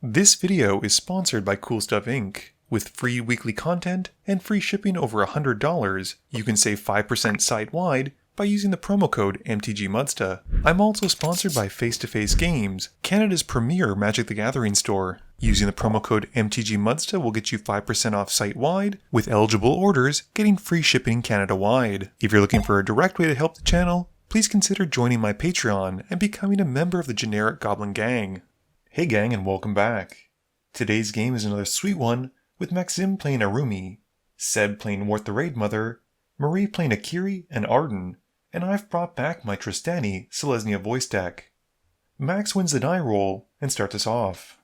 This video is sponsored by Cool Stuff Inc. With free weekly content and free shipping over $100, you can save 5% site-wide by using the promo code MTGMudsta. I'm also sponsored by Face to Face Games, Canada's premier Magic the Gathering store. Using the promo code MTGMudsta will get you 5% off site-wide, with eligible orders getting free shipping Canada-wide. If you're looking for a direct way to help the channel, please consider joining my Patreon and becoming a member of the generic Goblin Gang. Hey gang, and welcome back. Today's game is another sweet one, with Maxim playing Araumi, Seb playing Wort the Raid Mother, Marie playing Akiri and Ardenn, and I've brought back my Trostani Selesnya voice deck. Max wins the die roll and starts us off.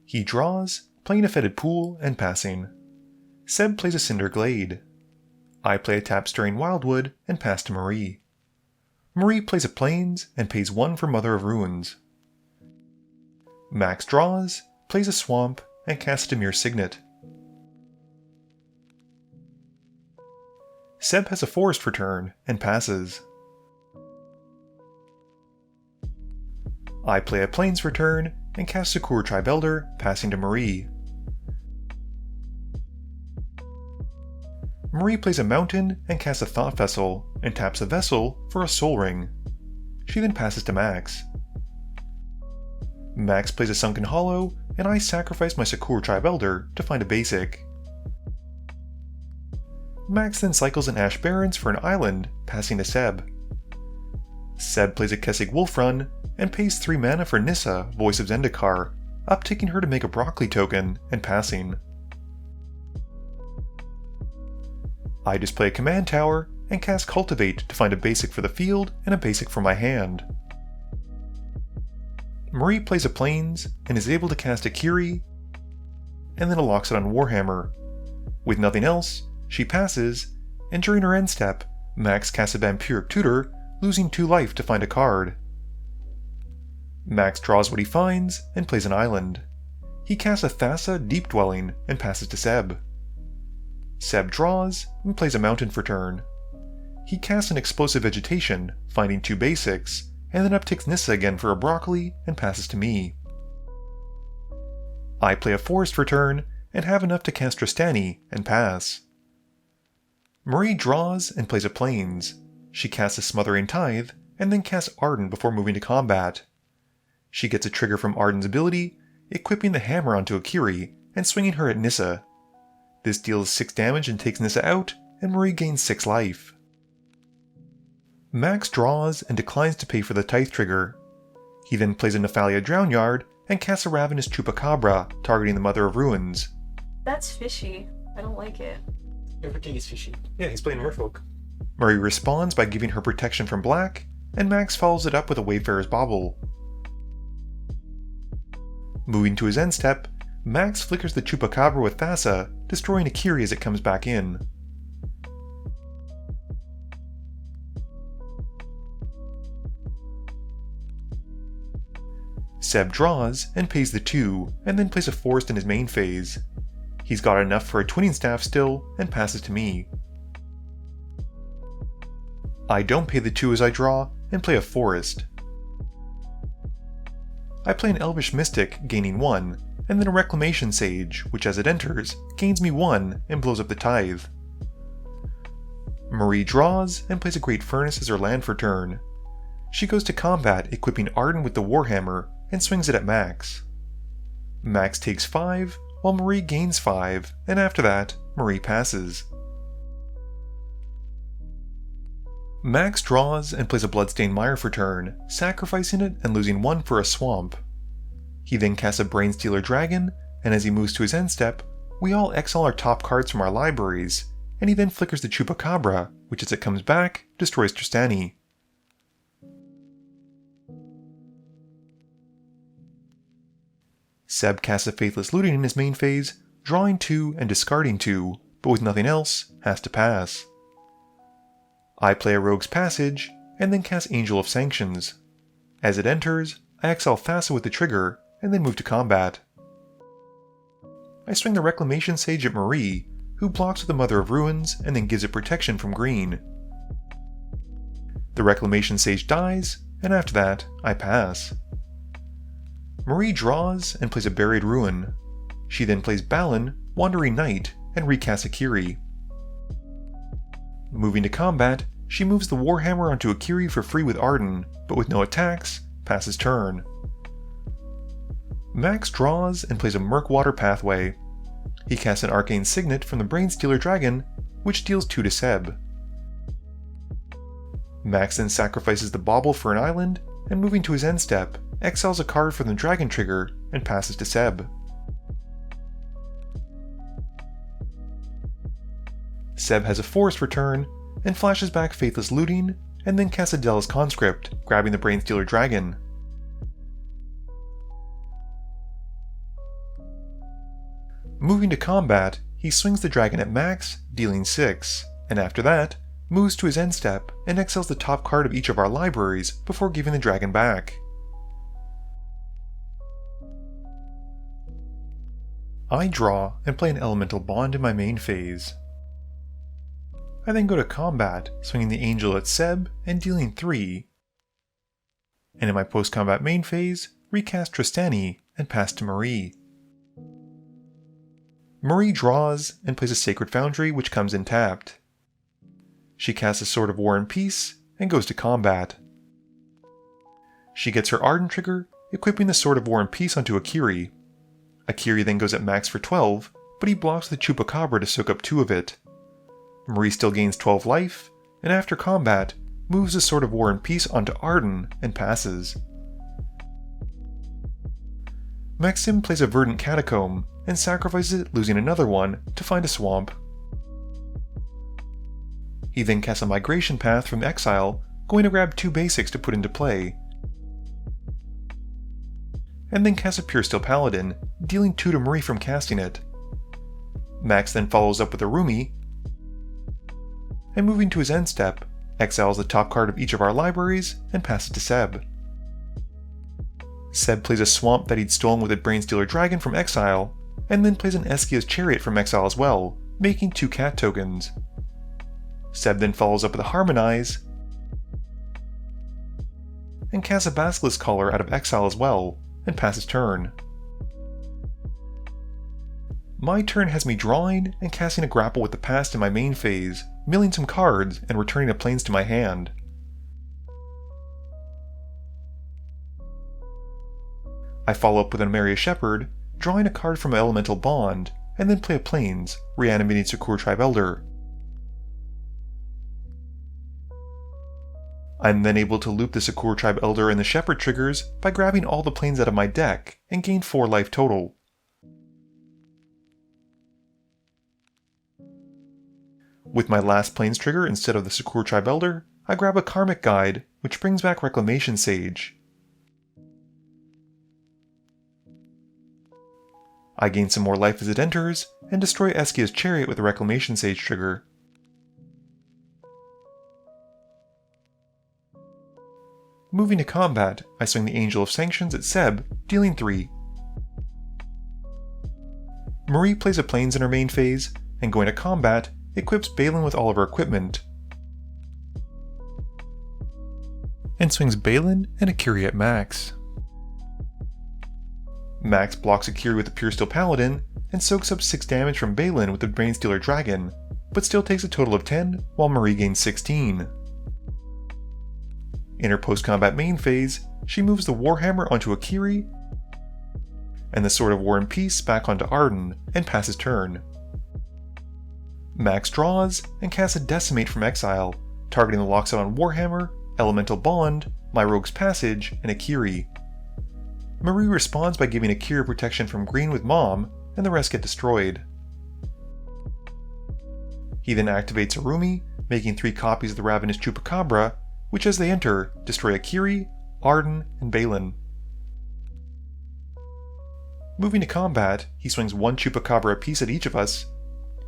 He draws, playing a Fetid Pool and passing. Seb plays a Cinder Glade. I play a Tap Stirring Wildwood and pass to Marie. Marie plays a Plains and pays 1 for Mother of Ruins. Max draws, plays a Swamp, and casts Dimir Signet. Seb has a Forest for turn and passes. I play a Plains for turn and cast Sakur Tribe Elder, passing to Marie. Marie plays a Mountain and casts a Thought Vessel and taps a Vessel for a Soul Ring. She then passes to Max. Max plays a Sunken Hollow, and I sacrifice my Sakur Tribe Elder to find a basic. Max then cycles an Ash Barrens for an island, passing to Seb. Seb plays a Kessig Wolf Run, and pays 3 mana for Nissa, Voice of Zendikar, uptaking her to make a Broccoli token, and passing. I display a Command Tower, and cast Cultivate to find a basic for the field and a basic for my hand. Marie plays a Plains, and is able to cast Akiri, and then locks it on Warhammer. With nothing else, she passes, and during her end step, Max casts a Vampiric Tutor, losing 2 life to find a card. Max draws what he finds, and plays an island. He casts a Thassa Deep Dwelling, and passes to Seb. Seb draws, and plays a Mountain for turn. He casts an Explosive Vegetation, finding 2 basics, and then upticks Nissa again for a Broccoli, and passes to me. I play a Forest for turn, and have enough to cast Trostani, and pass. Marie draws and plays a Plains. She casts a Smothering Tithe, and then casts Ardenn before moving to combat. She gets a trigger from Ardenn's ability, equipping the hammer onto Akiri, and swinging her at Nissa. This deals 6 damage and takes Nissa out, and Marie gains 6 life. Max draws and declines to pay for the Tithe trigger. He then plays a Nephalia Drownyard and casts a Ravenous Chupacabra, targeting the Mother of Ruins. That's fishy. I don't like it. Everything is fishy. Yeah, he's playing Merfolk. Marie responds by giving her protection from black, and Max follows it up with a Wayfarer's Bauble. Moving to his end step, Max flickers the Chupacabra with Thassa, destroying Akiri as it comes back in. Seb draws and pays the 2, and then plays a Forest in his main phase. He's got enough for a Twinning Staff still, and passes to me. I don't pay the 2 as I draw, and play a Forest. I play an Elvish Mystic, gaining 1, and then a Reclamation Sage, which as it enters, gains me 1 and blows up the Tithe. Marie draws and plays a Great Furnace as her land for turn. She goes to combat, equipping Ardenn with the Warhammer, and swings it at Max. Max takes 5, while Marie gains 5, and after that, Marie passes. Max draws and plays a Bloodstained Mire for turn, sacrificing it and losing 1 for a Swamp. He then casts a Brainstealer Dragon, and as he moves to his end step, we all exile our top cards from our libraries, and he then flickers the Chupacabra, which as it comes back, destroys Trostani. Seb casts a Faithless Looting in his main phase, drawing 2 and discarding 2, but with nothing else, has to pass. I play a Rogue's Passage, and then cast Angel of Sanctions. As it enters, I exile Thassa with the trigger, and then move to combat. I swing the Reclamation Sage at Marie, who blocks with the Mother of Ruins and then gives it protection from green. The Reclamation Sage dies, and after that, I pass. Marie draws and plays a Buried Ruin. She then plays Balin, Wandering Knight, and recasts Akiri. Moving to combat, she moves the Warhammer onto Akiri for free with Ardenn, but with no attacks, passes turn. Max draws and plays a Murkwater Pathway. He casts an Arcane Signet from the Brainstealer Dragon, which deals 2 to Seb. Max then sacrifices the Bauble for an island, and moving to his end step, exiles a card from the Dragon trigger and passes to Seb. Seb has a Forest return, and flashes back Faithless Looting, and then casts a Delos Conscript, grabbing the Brainstealer Dragon. Moving to combat, he swings the dragon at max, dealing 6, and after that, moves to his end step and exiles the top card of each of our libraries before giving the dragon back. I draw and play an Elemental Bond in my main phase. I then go to combat, swinging the Angel at Seb and dealing 3, and in my post-combat main phase, recast Trostani and pass to Marie. Marie draws and plays a Sacred Foundry which comes in tapped. She casts a Sword of War and Peace and goes to combat. She gets her Ardenn trigger, equipping the Sword of War and Peace onto Akiri. Akiri then goes at max for 12, but he blocks the Chupacabra to soak up 2 of it. Marie still gains 12 life, and after combat, moves the Sword of War and Peace onto Ardenn and passes. Maxim plays a Verdant Catacomb and sacrifices it, losing another one, to find a swamp. He then casts a Migration Path from exile, going to grab 2 basics to put into play, and then casts a Pure Steel Paladin, dealing 2 to Marie from casting it. Max then follows up with Araumi, and moving to his end step, exiles the top card of each of our libraries and passes to Seb. Seb plays a swamp that he'd stolen with a Brainstealer Dragon from exile, and then plays an Eskia's Chariot from exile as well, making 2 cat tokens. Seb then follows up with a Harmonize, and casts a Basilisk Collar out of exile as well, and passes turn. My turn has me drawing and casting a Grapple with the Past in my main phase, milling some cards and returning a Plains to my hand. I follow up with an Amaria Shepherd, drawing a card from my Elemental Bond, and then play a Plains, reanimating Sakur Tribe Elder. I'm then able to loop the Sakur Tribe Elder and the Shepherd triggers by grabbing all the Plains out of my deck, and gain 4 life total. With my last Plains trigger instead of the Sakur Tribe Elder, I grab a Karmic Guide, which brings back Reclamation Sage. I gain some more life as it enters, and destroy Eskia's Chariot with a Reclamation Sage trigger. Moving to combat, I swing the Angel of Sanctions at Seb, dealing 3. Marie plays a Plains in her main phase, and going to combat, equips Balin with all of her equipment, and swings Balin and Akiri at max. Max blocks Akiri with the Pure Steel Paladin, and soaks up 6 damage from Balin with the Brainstealer Dragon, but still takes a total of 10, while Marie gains 16. In her post-combat main phase, she moves the Warhammer onto Akiri, and the Sword of War and Peace back onto Ardenn, and passes turn. Max draws, and casts a Decimate from exile, targeting the Loxodon Warhammer, Elemental Bond, my Rogue's Passage, and Akiri. Marie responds by giving Akiri protection from green with Mom, and the rest get destroyed. He then activates Araumi, making 3 copies of the Ravenous Chupacabra, which as they enter, destroy Akiri, Ardenn, and Balin. Moving to combat, he swings 1 Chupacabra apiece at each of us,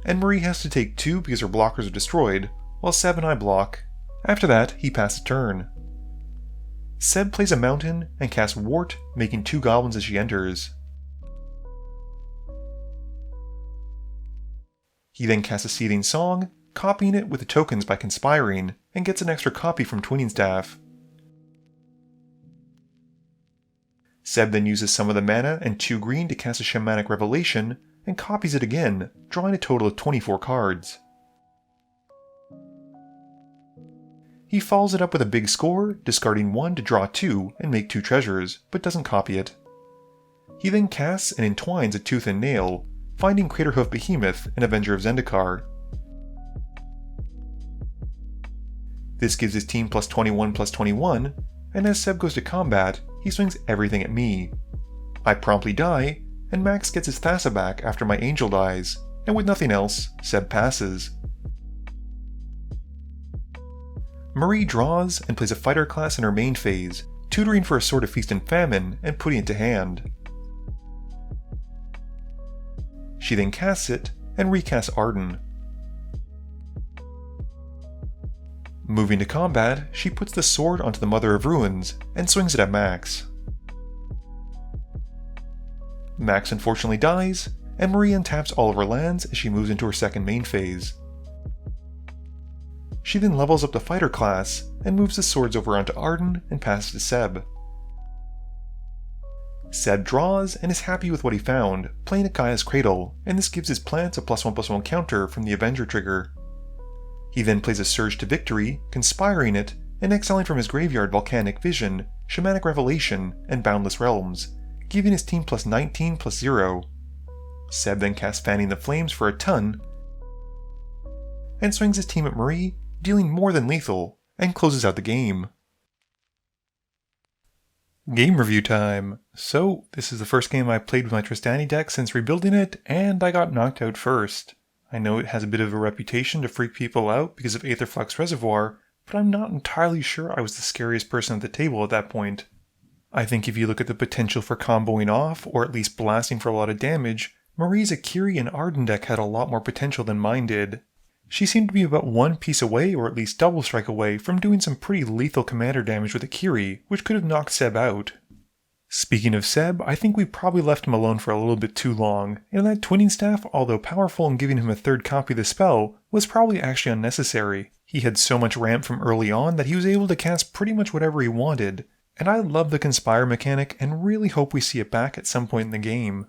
and Marie has to take 2 because her blockers are destroyed, while Seb and I block. After that, he passes turn. Seb plays a mountain and casts Wort, making 2 goblins as she enters. He then casts a Seething Song, copying it with the tokens by conspiring, and gets an extra copy from Twinning Staff. Seb then uses some of the mana and 2 green to cast a Shamanic Revelation, and copies it again, drawing a total of 24 cards. He follows it up with a big score, discarding 1 to draw 2 and make 2 treasures, but doesn't copy it. He then casts and entwines a Tooth and Nail, finding Craterhoof Behemoth and Avenger of Zendikar. This gives his team plus 21/21, and as Seb goes to combat, he swings everything at me. I promptly die, and Max gets his Thassa back after my Angel dies, and with nothing else, Seb passes. Marie draws and plays a fighter class in her main phase, tutoring for a Sword of Feast and Famine and putting it to hand. She then casts it and recasts Ardenn. Moving to combat, she puts the sword onto the Mother of Ruins and swings it at Max. Max unfortunately dies, and Marie untaps all of her lands as she moves into her second main phase. She then levels up the fighter class and moves the swords over onto Ardenn and passes to Seb. Seb draws and is happy with what he found, playing a Gaia's Cradle, and this gives his plants a +1/+1 counter from the Avenger trigger. He then plays a Surge to Victory, conspiring it, and exiling from his graveyard Volcanic Vision, Shamanic Revelation, and Boundless Realms, giving his team +19/+0. Seb then casts Fanning the Flames for a ton, and swings his team at Marie, dealing more than lethal, and closes out the game. Game review time. So, this is the first game I played with my Trostani deck since rebuilding it, and I got knocked out first. I know it has a bit of a reputation to freak people out because of Aetherflux Reservoir, but I'm not entirely sure I was the scariest person at the table at that point. I think if you look at the potential for comboing off, or at least blasting for a lot of damage, Marie's Akiri and Ardenn deck had a lot more potential than mine did. She seemed to be about one piece away, or at least double strike away, from doing some pretty lethal commander damage with Akiri, which could have knocked Seb out. Speaking of Seb, I think we probably left him alone for a little bit too long, and that Twinning Staff, although powerful in giving him a third copy of the spell, was probably actually unnecessary. He had so much ramp from early on that he was able to cast pretty much whatever he wanted, and I love the Conspire mechanic and really hope we see it back at some point in the game.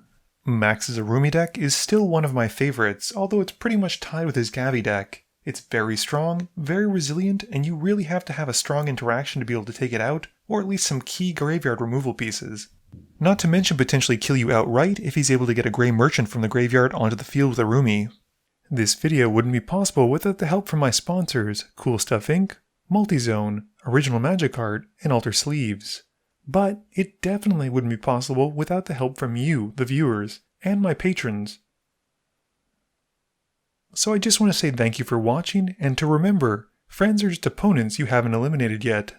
Max's Araumi deck is still one of my favorites, although it's pretty much tied with his Gavi deck. It's very strong, very resilient, and you really have to have a strong interaction to be able to take it out, or at least some key graveyard removal pieces. Not to mention potentially kill you outright if he's able to get a Grey Merchant from the graveyard onto the field with Araumi. This video wouldn't be possible without the help from my sponsors, Cool Stuff Inc., Multizone, Original Magic Art, and Alter Sleeves. But it definitely wouldn't be possible without the help from you, the viewers, and my patrons. So I just want to say thank you for watching, and to remember, friends are just opponents you haven't eliminated yet.